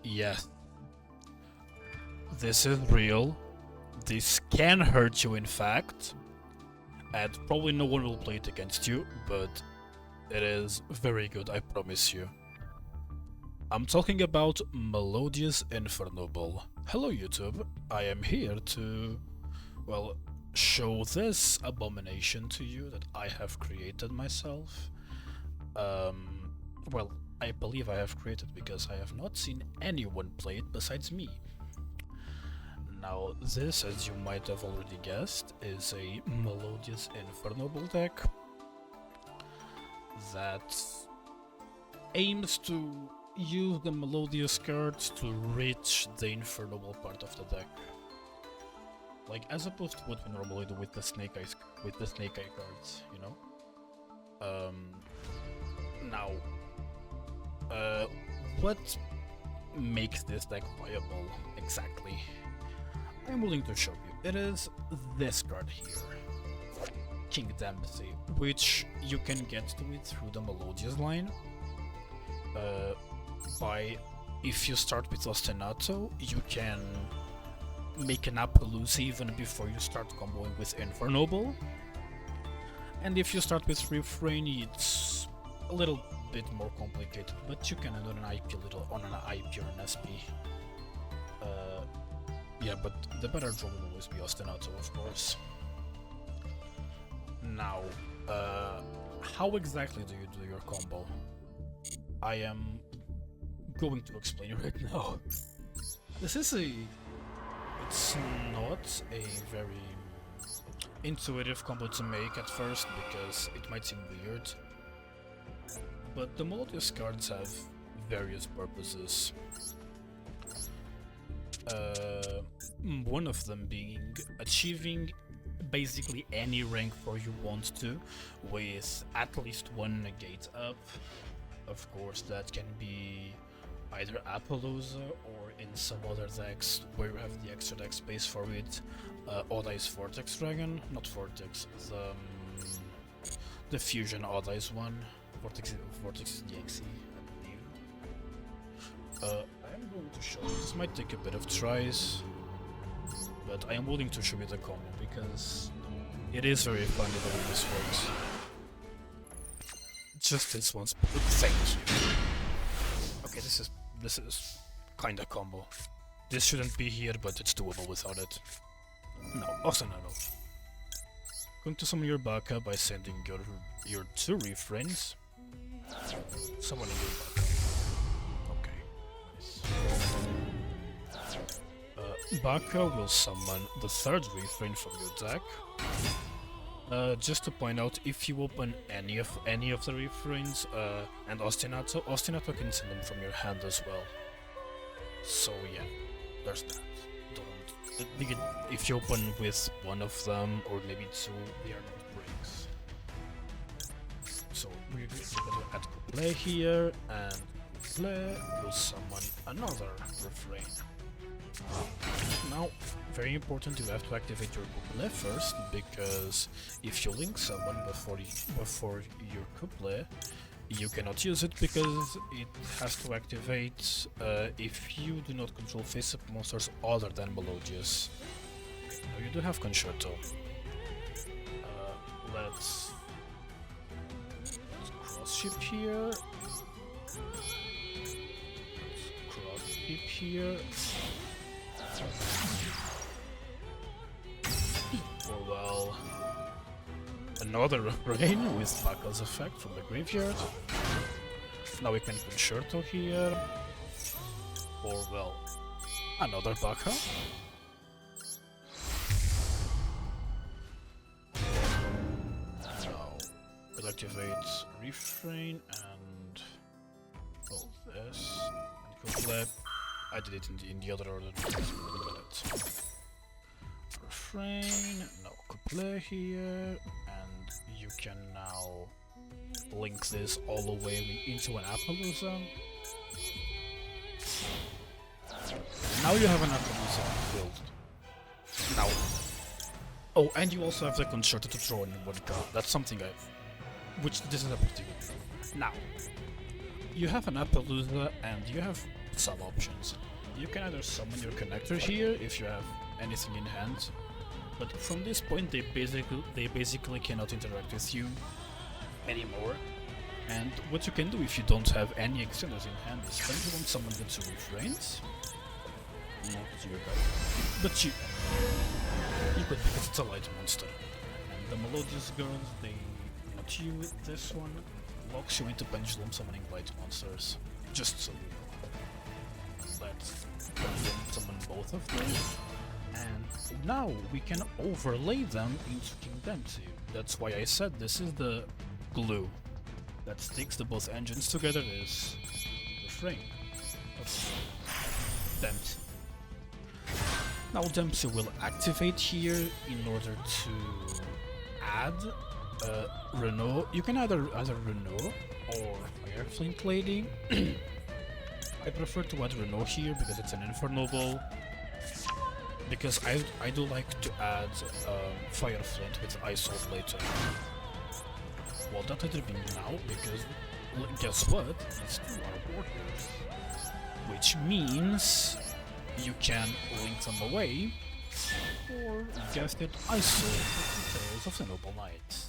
Yes, this is real. This can hurt you, in fact, and probably no one will play it against you, but it is very good, I promise you. I'm talking about Melodious Infernoble. Hello YouTube, I am here to, well, show this abomination to you that I have created myself. Well, I believe I have created because I have not seen anyone play it besides me. Now this, as you might have already guessed, is a Melodious Infernoble deck that aims to use the Melodious cards to reach the Infernable part of the deck. Like, as opposed to what we normally do with the Snake Eye cards, you know? Now, what makes this deck viable exactly? I'm willing to show you. It is this card here, King Dempsey, which you can get to it through the Melodious line. If you start with Ostinato, you can make an Appaloosa even before you start comboing with Infernoble. And if you start with Refrain, it's a little bit more complicated, but you can end on an IP on an IP or an SP. Yeah, but the better draw will always be Ostinato, of course. Now, how exactly do you do your combo? I am going to explain right now. This is it's not a very intuitive combo to make at first because it might seem weird, but the Melodious cards have various purposes. One of them being achieving basically any rank 4 you want to with at least one negate up. Of course, that can be either Appaloosa or in some other decks where you have the extra deck space for it. Odd Eyes Vortex Dragon, not Vortex, the Fusion Odd Eyes one. Vortex is the XE, I believe. I am going to show you. This might take a bit of tries, but I am willing to show you the combo because it is very funny the way this works. Just this once. Thank you. Okay, this is kinda combo. This shouldn't be here, but it's doable without it. No, also no. Going to summon your Baka by sending your 2 refrains. Summoning your Baka. Okay, nice. Baka will summon the 3rd refrain from your deck. Just to point out, if you open any of the refrains and Ostinato can send them from your hand as well. So yeah, there's that. If you open with one of them or maybe 2, they are not breaks. So we're going to add play here, and play will summon another refrain. Now, very important, you have to activate your couple first, because if you link someone before your couple, you cannot use it because it has to activate if you do not control face-up monsters other than Melodious. Now you do have Concerto. Let's cross ship here. Or well, another refrain with Baka's effect from the graveyard. Now we can Concerto here. Or well, another Baka. Now we'll activate refrain and all this and couple. I did it in the other order. Refrain, no couple here, and you can now link this all the way into an Appaloosa. Now you have an Appaloosa build. Now, oh, and you also have the Concerto to draw in one card. That's something which this is a particular. Now, you have an Appaloosa and you have some options. You can either summon your connector here if you have anything in hand, but from this point they basically cannot interact with you anymore. And what you can do if you don't have any extenders in hand is Pendulum summon the two refrains. Not your guy. But you could, because it's a light monster. And the Melodious girls, they not you with this one, locks you into Pendulum summoning light monsters. Just so you know. Let's Pendulum summon both of them. And now we can overlay them into King Dempsey. That's why I said this is the glue that sticks the both engines together, is the frame of Dempsey. Now Dempsey will activate here in order to add Renault. You can either Renault or Fire Flint Lady. I prefer to add Renault here because it's an Infernoble. Because I do like to add Fire Flint with Ice Salt later. Well, that either be now, because guess what? These two are warriors. Which means you can link them away, or guess it, Ice Salt with the Tales of the Noble Knight.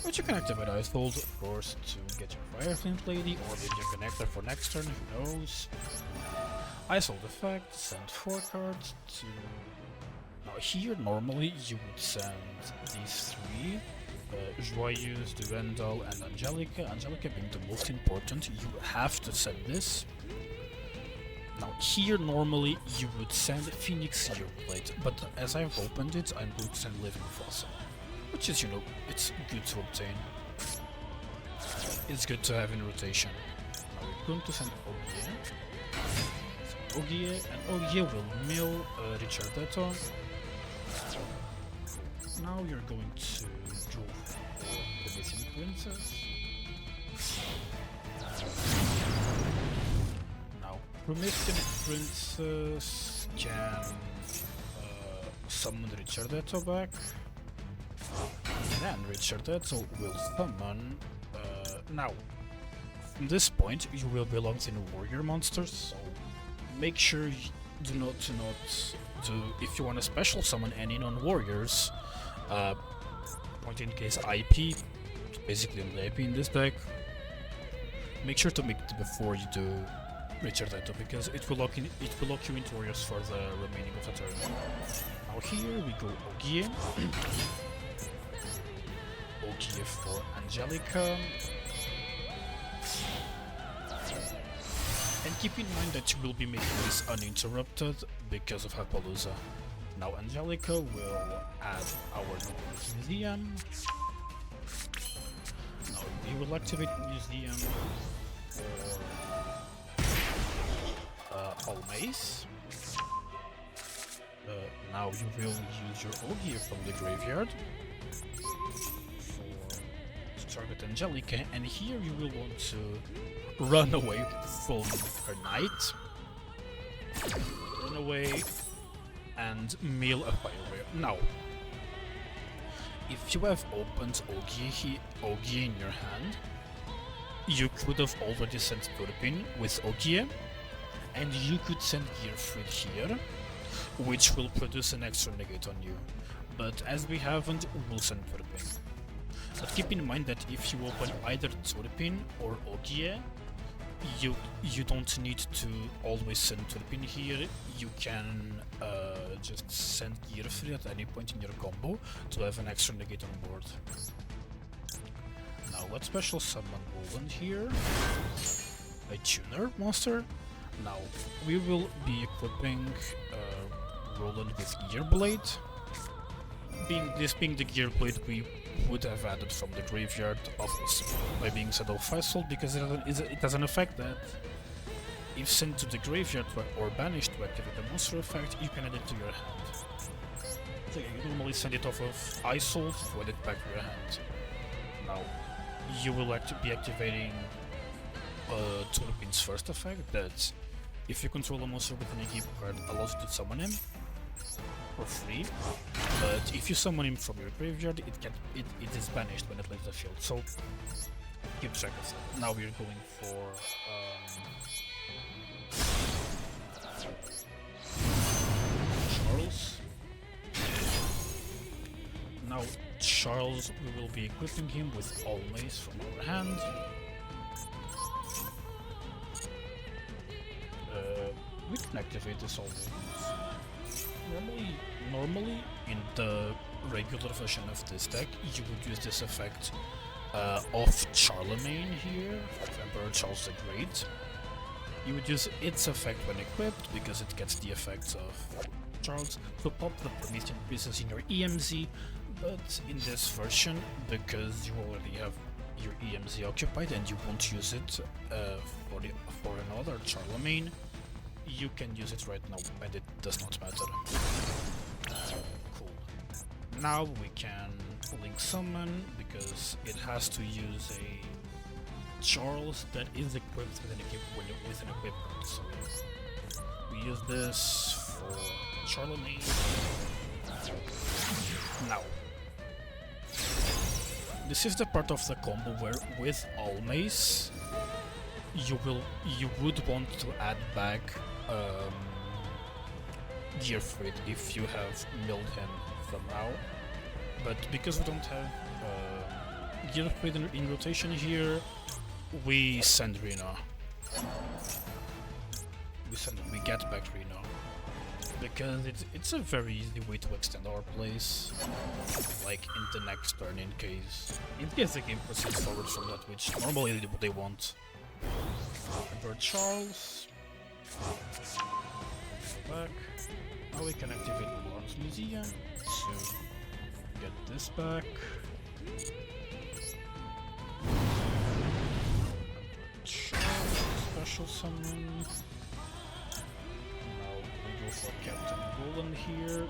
But you can activate Ice Salt, of course, to get your Fire Flint Lady, or maybe your connector for next turn, who knows. Ice Salt effect, send 4 cards to... Now here, normally, you would send these 3. Joyeuse, Durandal, and Angelica. Angelica being the most important, you have to send this. Now here normally you would send Phoenix Earplate, but as I've opened it, I'm going to send Living Fossil, which is, you know, it's good to obtain. It's good to have in rotation. Now we're going to send Ogier, and Ogier will mill Richardetto. Now you're going to draw for the Missing Princess. Now, Promiscuous Princess can summon Richardetto back. And then Richardetto will summon... now, from this point, you will belong in warrior monsters, so make sure you do not do, if you want to special summon any non-warriors, point in case IP, basically only IP in this deck, make sure to make it before you do Richardetto, because it will lock you into warriors for the remaining of the turn. Now here we go Ogier. Ogier for Angelica. And keep in mind that you will be making this uninterrupted because of Happalooza. Now Angelica will add our museum. Now we will activate museum for Almace. Now you will use your Ogier from the graveyard to target Angelica, and here you will want to run away from her knight. Run away and mill a fire wave. Now, if you have opened Ogier in your hand, you could have already sent Turpin with Ogier, and you could send Gearfried here, which will produce an extra negate on you. But as we haven't, we'll send Turpin. But keep in mind that if you open either Turpin or Ogier, you don't need to always send Turpin here. You can just send Gearfried at any point in your combo to have an extra negate on board. Now let's special summon Roland here, a tuner monster. Now we will be equipping Roland with Gearblade. This being the Gearblade we would have added from the graveyard of by being set off Faisal, because it has an effect that if sent to the graveyard or banished to activate the monster effect, you can add it to your hand. So yeah, you normally send it off of Ice Salt to add it back to your hand. Now you will be activating Turpin's first effect, that if you control a monster with an EQ card, allows you to summon him for free, but if you summon him from your graveyard, it is banished when it leaves the field, so keep track of that. Now we're going for Charles, we will be equipping him with Always from our hand. We can activate this Always. Normally, in the regular version of this deck, you would use this effect of Charlemagne here, of Emperor Charles the Great. You would use its effect when equipped, because it gets the effects of Charles, to pop the Promethean pieces in your EMZ, but in this version, because you already have your EMZ occupied and you won't use it for another Charlemagne, you can use it right now and it does not matter. Cool. Now we can link summon, because it has to use a Charles that is equipped with an equipment. So we use this for Charlemagne. Now, this is the part of the combo where with Almace you would want to add back Gearfried if you have milled him somehow, but because we don't have Gearfried in rotation here, we send Rena. We get back Rena, because it's a very easy way to extend our plays, like in the next turn, in case the game proceeds forward from that, which normally they won't. Emperor Charles. Back. Now we can activate the Lawrence Museum to get this back. Charles, special summon. Now we go for Captain Roland here.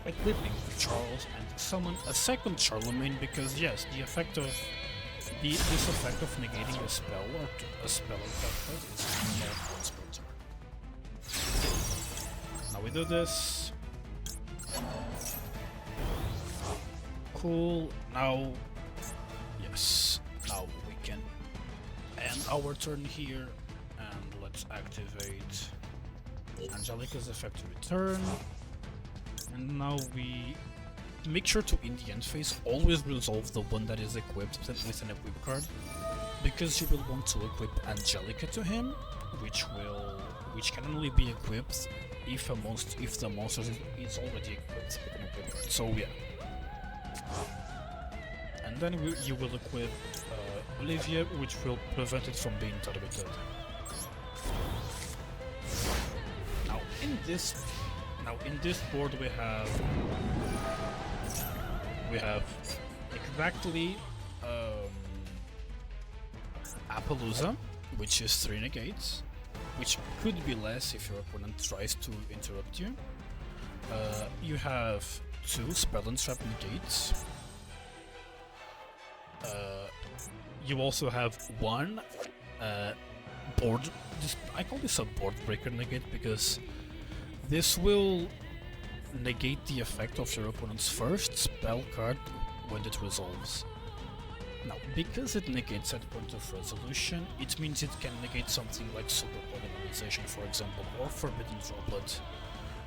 Equipping Charles and summon a second Charlemagne, because yes, the effect of this effect of negating a spell or a spell effect is not once per turn. Now we do this. Cool. Now, yes. Now we can end our turn here, and let's activate Angelica's effect to return. And now we make sure to, in the end phase, always resolve the one that is equipped with an equip card, because you will want to equip Angelica to him, which can only be equipped if the monster is already equipped with an equip card. So yeah. And then you will equip Olivia, which will prevent it from being targeted. Now in this board we have exactly Appaloosa, which is 3 negates, which could be less if your opponent tries to interrupt you. You have 2 Spell and Trap negates. You also have 1 board. I call this a board breaker negate, because this will negate the effect of your opponent's first spell card when it resolves. Now, because it negates at point of resolution, it means it can negate something like Super Polymerization, for example, or Forbidden Droplet,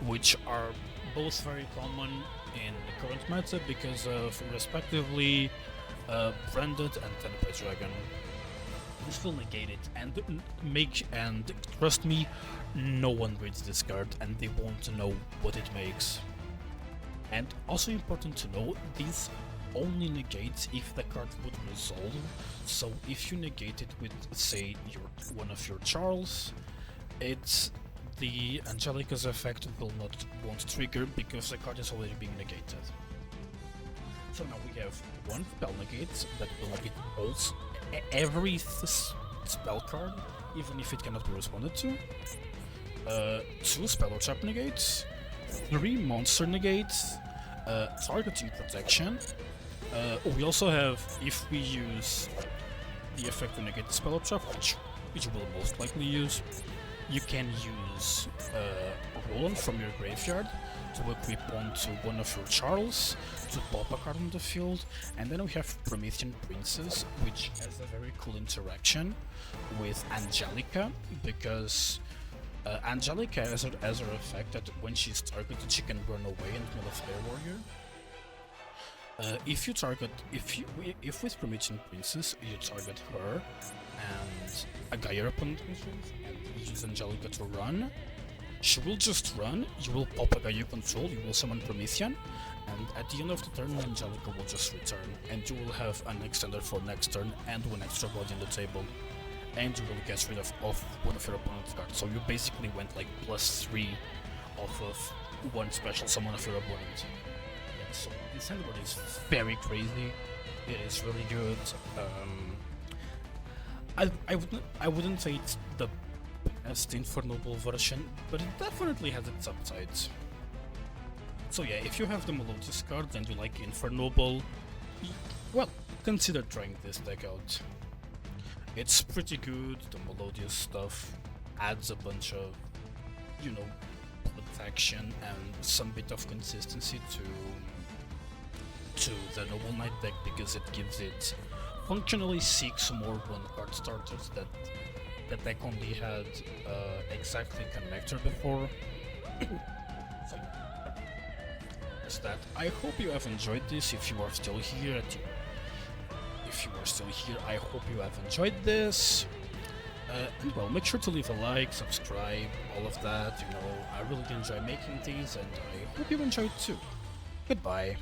which are both very common in the current meta because of, respectively, Branded and Temper Dragon. This will negate it and trust me, no one reads this card and they won't know what it makes. And also important to know, this only negates if the card would resolve. So if you negate it with, say, one of your Charles, it's the Angelica's effect won't trigger because the card is already being negated. So now we have 1 spell negate that will negate every spell card, even if it cannot be responded to. 2 spell or trap negates, 3 monster negates, targeting protection. We also have, if we use the effect to negate the spell or trap, which you will most likely use, you can use Roland from your graveyard to equip onto one of your Charles to pop a card on the field, and then we have Promethean Princess, which has a very cool interaction with Angelica, because Angelica has her effect that when she's targeted she can run away and mill a Fire Warrior. If with Promethean Princess you target her and a guy your opponent controls, and you use Angelica to run, she will just run, you will pop a guy you control, you will summon Promethean, and at the end of the turn Angelica will just return, and you will have an extender for next turn and one extra body on the table, and you will get rid of one of your opponent's cards. So you basically went like +3 off of one special summon of your opponent. Yeah, so Incendiary is very crazy. It is really good. I wouldn't say it's the best Infernoble version, but it definitely has its upsides. So yeah, if you have the Melodious card and you like Infernoble, well, consider trying this deck out. It's pretty good. The Melodious stuff adds a bunch of, you know, protection and some bit of consistency to the Noble Knight deck, because it gives it functionally 6 more 1-card starters that the deck only had exactly Connector before. So that's that. I hope you have enjoyed this. If you are still here, I hope you have enjoyed this. And well, make sure to leave a like, subscribe, all of that. You know, I really enjoy making these, and I hope you enjoyed too. Goodbye.